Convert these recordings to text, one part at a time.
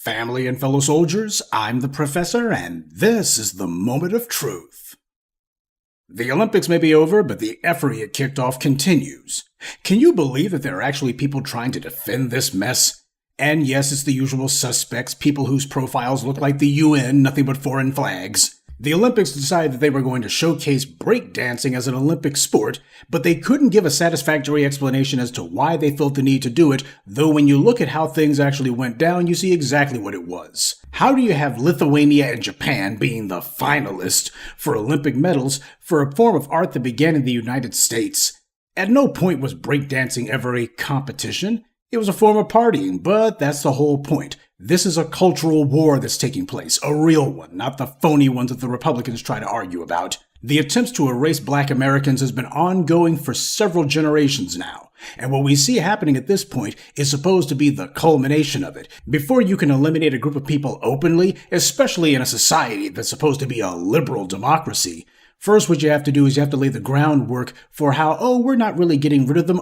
Family and fellow soldiers, I'm the Professor, and this is the moment of truth. The Olympics may be over, but the effery it kicked off continues. Can you believe that there are actually people trying to defend this mess? And yes, it's the usual suspects, people whose profiles look like the UN, nothing but foreign flags. The Olympics decided that they were going to showcase breakdancing as an Olympic sport, but they couldn't give a satisfactory explanation as to why they felt the need to do it, though when you look at how things actually went down, you see exactly what it was. How do you have Lithuania and Japan being the finalists for Olympic medals for a form of art that began in the United States? At no point was breakdancing ever a competition. It was a form of partying, but that's the whole point. This is a cultural war that's taking place, a real one, not the phony ones that the Republicans try to argue about. The attempts to erase Black Americans has been ongoing for several generations now, and what we see happening at this point is supposed to be the culmination of it. Before you can eliminate a group of people openly, especially in a society that's supposed to be a liberal democracy, first, what you have to do is you have to lay the groundwork for how, we're not really getting rid of them.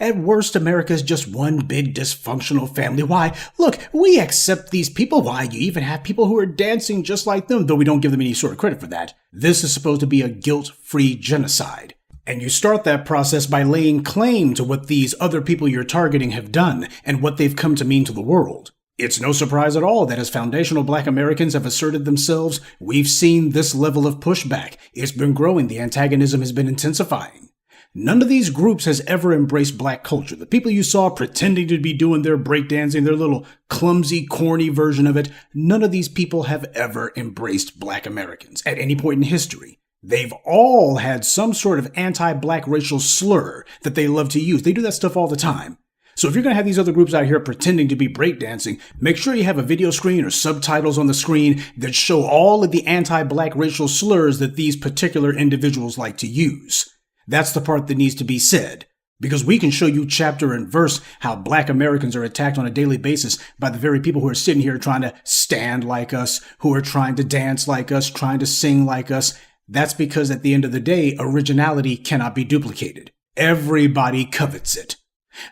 At worst, America is just one big dysfunctional family. Why? Look, we accept these people. Why? You even have people who are dancing just like them, though we don't give them any sort of credit for that. This is supposed to be a guilt-free genocide. And you start that process by laying claim to what these other people you're targeting have done and what they've come to mean to the world. It's no surprise at all that as foundational Black Americans have asserted themselves, we've seen this level of pushback. It's been growing. The antagonism has been intensifying. None of these groups has ever embraced Black culture. The people you saw pretending to be doing their breakdancing, their little clumsy, corny version of it, none of these people have ever embraced Black Americans at any point in history. They've all had some sort of anti-Black racial slur that they love to use. They do that stuff all the time. So if you're going to have these other groups out here pretending to be breakdancing, make sure you have a video screen or subtitles on the screen that show all of the anti-Black racial slurs that these particular individuals like to use. That's the part that needs to be said. Because we can show you chapter and verse how Black Americans are attacked on a daily basis by the very people who are sitting here trying to stand like us, who are trying to dance like us, trying to sing like us. That's because at the end of the day, originality cannot be duplicated. Everybody covets it.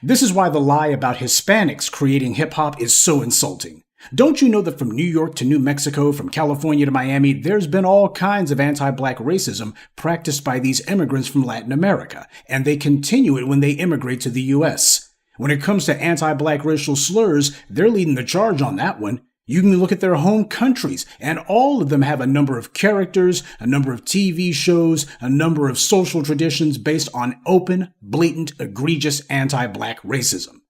This is why the lie about Hispanics creating hip-hop is so insulting. Don't you know that from New York to New Mexico, from California to Miami, there's been all kinds of anti-Black racism practiced by these immigrants from Latin America, and they continue it when they immigrate to the U.S. When it comes to anti-Black racial slurs, they're leading the charge on that one. You can look at their home countries, and all of them have a number of characters, a number of TV shows, a number of social traditions based on open, blatant, egregious anti-Black racism.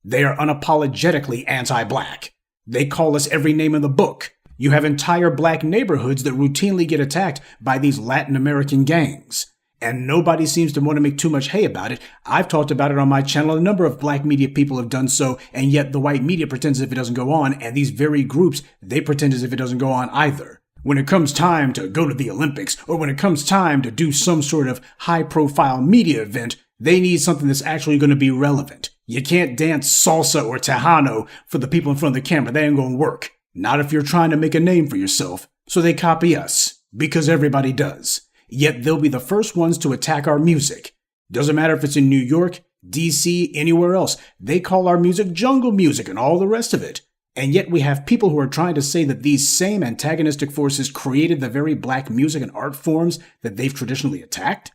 They are unapologetically anti-Black. They call us every name in the book. You have entire Black neighborhoods that routinely get attacked by these Latin American gangs. And nobody seems to want to make too much hay about it. I've talked about it on my channel. A number of Black media people have done so, and yet the white media pretends as if it doesn't go on, and these very groups, they pretend as if it doesn't go on either. When it comes time to go to the Olympics, or when it comes time to do some sort of high-profile media event, they need something that's actually going to be relevant. You can't dance salsa or Tejano for the people in front of the camera. That ain't going to work. Not if you're trying to make a name for yourself. So they copy us, because everybody does. Yet they'll be the first ones to attack our music. Doesn't matter if it's in New York, DC, anywhere else. They call our music jungle music and all the rest of it. And yet we have people who are trying to say that these same antagonistic forces created the very Black music and art forms that they've traditionally attacked.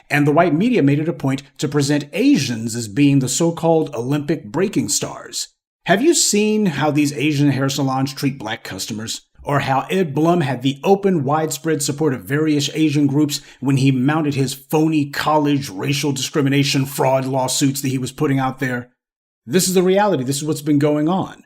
And the white media made it a point to present Asians as being the so-called Olympic breaking stars. Have you seen how these Asian hair salons treat Black customers? Or how Ed Blum had the open, widespread support of various Asian groups when he mounted his phony college racial discrimination fraud lawsuits that he was putting out there? This is the reality. This is what's been going on.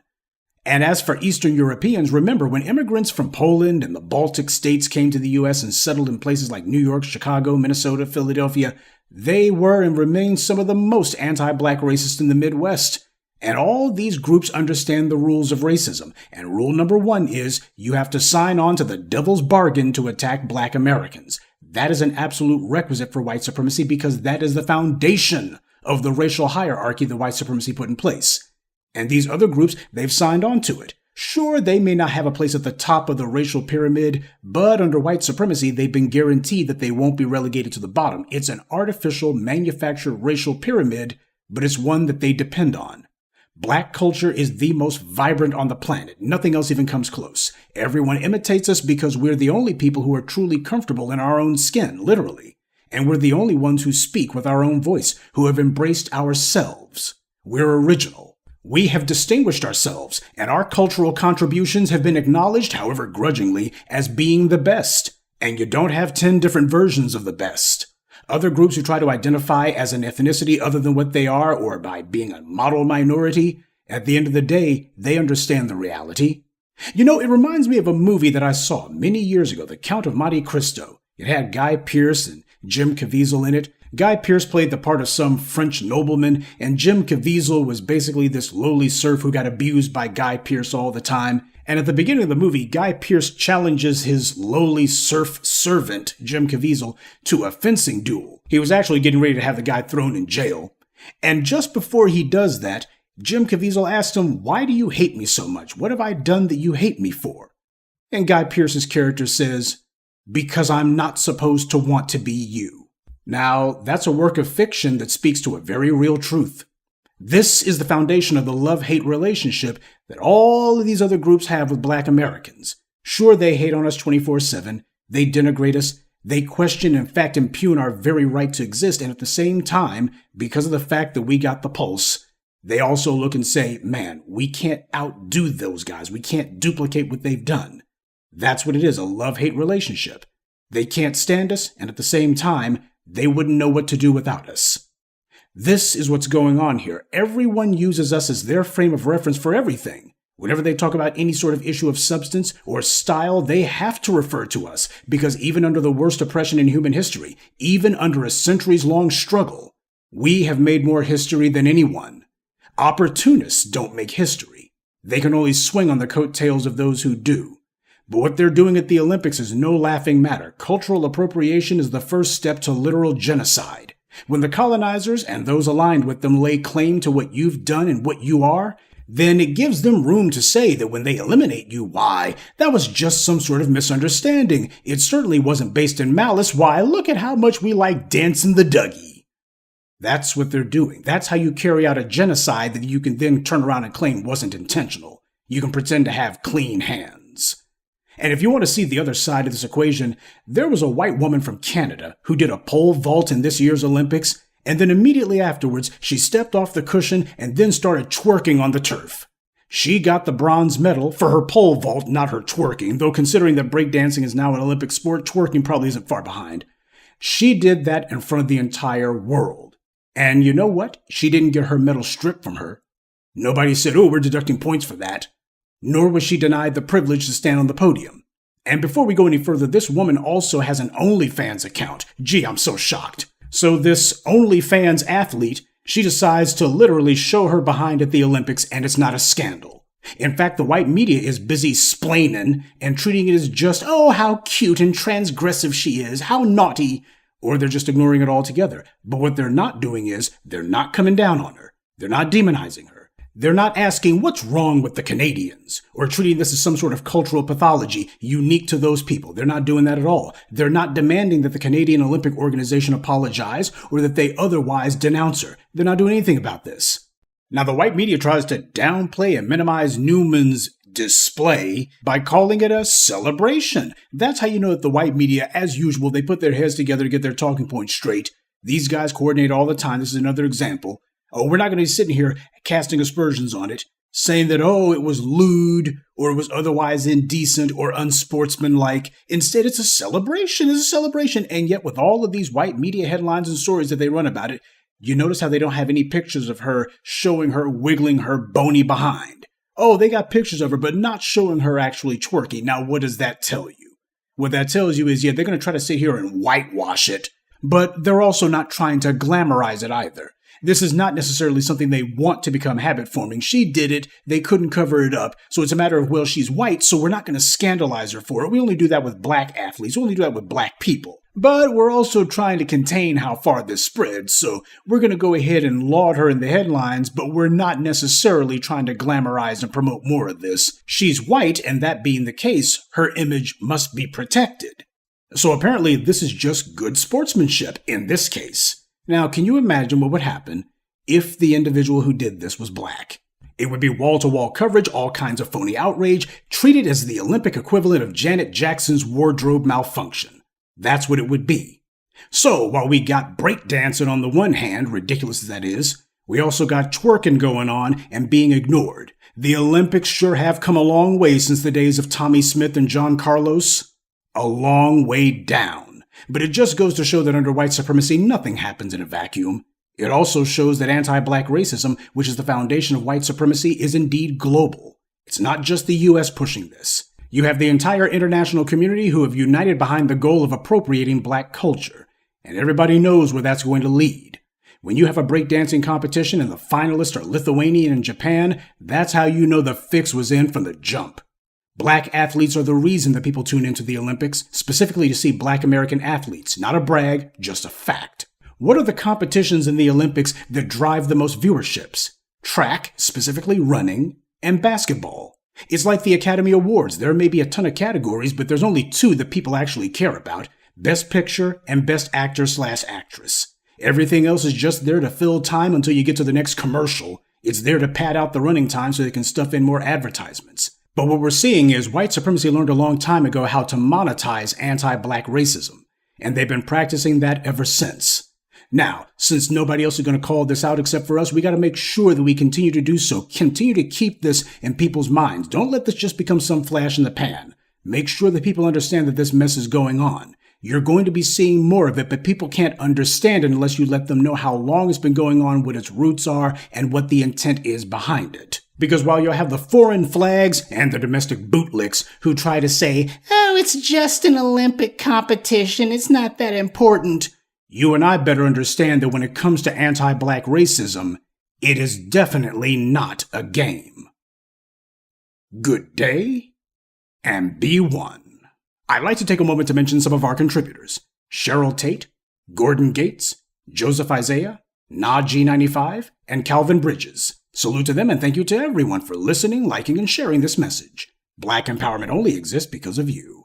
And as for Eastern Europeans, remember when immigrants from Poland and the Baltic states came to the U.S. and settled in places like New York, Chicago, Minnesota, Philadelphia, they were and remain some of the most anti-Black racists in the Midwest. And all these groups understand the rules of racism. And rule number one is you have to sign on to the devil's bargain to attack Black Americans. That is an absolute requisite for white supremacy because that is the foundation of the racial hierarchy that white supremacy put in place. And these other groups, they've signed on to it. Sure, they may not have a place at the top of the racial pyramid, but under white supremacy, they've been guaranteed that they won't be relegated to the bottom. It's an artificial, manufactured racial pyramid, but it's one that they depend on. Black culture is the most vibrant on the planet. Nothing else even comes close. Everyone imitates us because we're the only people who are truly comfortable in our own skin, literally. And we're the only ones who speak with our own voice, who have embraced ourselves. We're original. We have distinguished ourselves, and our cultural contributions have been acknowledged, however grudgingly, as being the best. And you don't have 10 different versions of the best. Other groups who try to identify as an ethnicity other than what they are, or by being a model minority, at the end of the day, they understand the reality. You know, it reminds me of a movie that I saw many years ago, The Count of Monte Cristo. It had Guy Pearce and Jim Caviezel in it. Guy Pearce played the part of some French nobleman, and Jim Caviezel was basically this lowly serf who got abused by Guy Pearce all the time. And at the beginning of the movie, Guy Pearce challenges his lowly serf servant, Jim Caviezel, to a fencing duel. He was actually getting ready to have the guy thrown in jail. And just before he does that, Jim Caviezel asks him, "Why do you hate me so much? What have I done that you hate me for?" And Guy Pearce's character says, "Because I'm not supposed to want to be you." Now, that's a work of fiction that speaks to a very real truth. This is the foundation of the love-hate relationship that all of these other groups have with Black Americans. Sure, they hate on us 24/7, they denigrate us, they question and in fact impugn our very right to exist, and at the same time, because of the fact that we got the pulse, they also look and say, man, we can't outdo those guys, we can't duplicate what they've done. That's what it is, a love-hate relationship. They can't stand us, and at the same time, they wouldn't know what to do without us. This is what's going on here. Everyone uses us as their frame of reference for everything. Whenever they talk about any sort of issue of substance or style, they have to refer to us, because even under the worst oppression in human history, even under a centuries-long struggle, we have made more history than anyone. Opportunists don't make history. They can only swing on the coattails of those who do. But what they're doing at the Olympics is no laughing matter. Cultural appropriation is the first step to literal genocide. When the colonizers and those aligned with them lay claim to what you've done and what you are, then it gives them room to say that when they eliminate you, why, that was just some sort of misunderstanding. It certainly wasn't based in malice. Why, look at how much we like dancing the Dougie. That's what they're doing. That's how you carry out a genocide that you can then turn around and claim wasn't intentional. You can pretend to have clean hands. And if you want to see the other side of this equation, there was a white woman from Canada who did a pole vault in this year's Olympics, and then immediately afterwards, she stepped off the cushion and then started twerking on the turf. She got the bronze medal for her pole vault, not her twerking, though considering that breakdancing is now an Olympic sport, twerking probably isn't far behind. She did that in front of the entire world. And you know what? She didn't get her medal stripped from her. Nobody said, oh, we're deducting points for that. Nor was she denied the privilege to stand on the podium. And before we go any further, this woman also has an OnlyFans account. Gee, I'm so shocked. So this OnlyFans athlete, she decides to literally show her behind at the Olympics, and it's not a scandal. In fact, the white media is busy splaining and treating it as just, oh, how cute and transgressive she is, how naughty, or they're just ignoring it altogether. But what they're not doing is, they're not coming down on her. They're not demonizing her. They're not asking what's wrong with the Canadians or treating this as some sort of cultural pathology unique to those people. They're not doing that at all. They're not demanding that the Canadian Olympic Organization apologize or that they otherwise denounce her. They're not doing anything about this. Now, the white media tries to downplay and minimize Newman's display by calling it a celebration. That's how you know that the white media, as usual, they put their heads together to get their talking points straight. These guys coordinate all the time. This is another example. Oh, we're not going to be sitting here casting aspersions on it, saying that, oh, it was lewd, or it was otherwise indecent or unsportsmanlike. Instead, it's a celebration. It's a celebration. And yet, with all of these white media headlines and stories that they run about it, you notice how they don't have any pictures of her showing her wiggling her bony behind. Oh, they got pictures of her, but not showing her actually twerking. Now, what does that tell you? What that tells you is, yeah, they're going to try to sit here and whitewash it, but they're also not trying to glamorize it either. This is not necessarily something they want to become habit-forming. She did it. They couldn't cover it up. So it's a matter of, well, she's white, so we're not going to scandalize her for it. We only do that with black athletes. We only do that with black people. But we're also trying to contain how far this spreads, so we're going to go ahead and laud her in the headlines, but we're not necessarily trying to glamorize and promote more of this. She's white, and that being the case, her image must be protected. So apparently this is just good sportsmanship in this case. Now, can you imagine what would happen if the individual who did this was black? It would be wall-to-wall coverage, all kinds of phony outrage, treated as the Olympic equivalent of Janet Jackson's wardrobe malfunction. That's what it would be. So, while we got breakdancing on the one hand, ridiculous as that is, we also got twerking going on and being ignored. The Olympics sure have come a long way since the days of Tommy Smith and John Carlos. A long way down. But it just goes to show that under white supremacy, nothing happens in a vacuum. It also shows that anti-black racism, which is the foundation of white supremacy, is indeed global. It's not just the U.S. pushing this. You have the entire international community who have united behind the goal of appropriating black culture. And everybody knows where that's going to lead. When you have a breakdancing competition and the finalists are Lithuanian and Japan, that's how you know the fix was in from the jump. Black athletes are the reason that people tune into the Olympics, specifically to see black American athletes. Not a brag, just a fact. What are the competitions in the Olympics that drive the most viewerships? Track, specifically running, and basketball. It's like the Academy Awards. There may be a ton of categories, but there's only two that people actually care about. Best Picture and Best Actor/Actress. Everything else is just there to fill time until you get to the next commercial. It's there to pad out the running time so they can stuff in more advertisements. But what we're seeing is white supremacy learned a long time ago how to monetize anti-black racism. And they've been practicing that ever since. Now, since nobody else is going to call this out except for us, we got to make sure that we continue to do so. Continue to keep this in people's minds. Don't let this just become some flash in the pan. Make sure that people understand that this mess is going on. You're going to be seeing more of it, but people can't understand it unless you let them know how long it's been going on, what its roots are, and what the intent is behind it. Because while you'll have the foreign flags and the domestic bootlicks who try to say, oh, it's just an Olympic competition, it's not that important, you and I better understand that when it comes to anti-black racism, it is definitely not a game. Good day, and be one. I'd like to take a moment to mention some of our contributors. Cheryl Tate, Gordon Gates, Joseph Isaiah, Nah-G95, and Calvin Bridges. Salute to them and thank you to everyone for listening, liking, and sharing this message. Black empowerment only exists because of you.